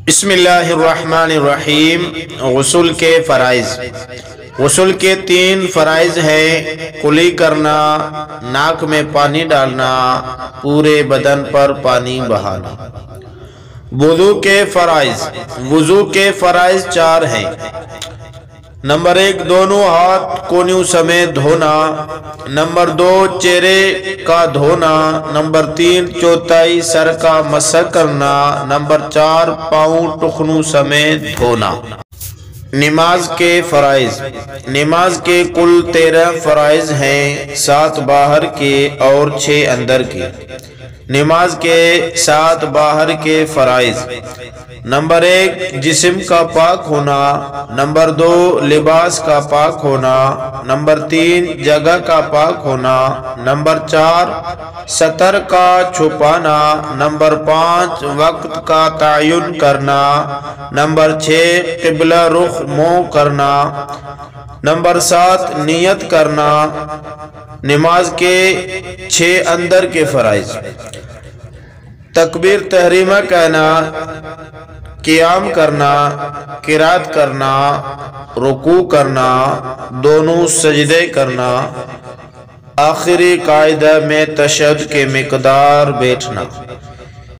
بسم اللہ الرحمن الرحیم۔ غسل کے فرائض۔ غسل کے 3 فرائض ہیں: کلی کرنا، ناک میں پانی ڈالنا، پورے بدن پر پانی بہانا۔ وضو کے فرائض۔ وضو کے فرائض 4 ہیں۔ نمبر 1 دونوں ہاتھ کونیوں سمیت دھونا۔ نمبر 2 چہرے کا دھونا۔ نمبر 3 چوتھائی سر کا مسح کرنا۔ نمبر 4 پاؤں ٹخنوں سمیت دھونا۔ نماز کے فرائض۔ نماز کے کل 13 فرائض ہیں، 7 باہر کے اور 6 اندر کے۔ نماز کے 7 باہر کے فرائض: نمبر 1 جسم کا پاک ہونا۔ نمبر 2 لباس کا پاک ہونا۔ نمبر 3 جگہ کا پاک ہونا۔ نمبر 4 سطر کا چھپانا۔ نمبر 5 وقت کا تعین کرنا۔ نمبر 6 قبلہ رخ منہ کرنا۔ نمبر 7 نیت کرنا۔ نماز کے 6 اندر کے فرائض: تکبیر تحریمہ کہنا، قیام کرنا، قرات کرنا، رکوع کرنا، دونوں سجدے کرنا، آخری قاعدہ میں تشہد کے مقدار بیٹھنا۔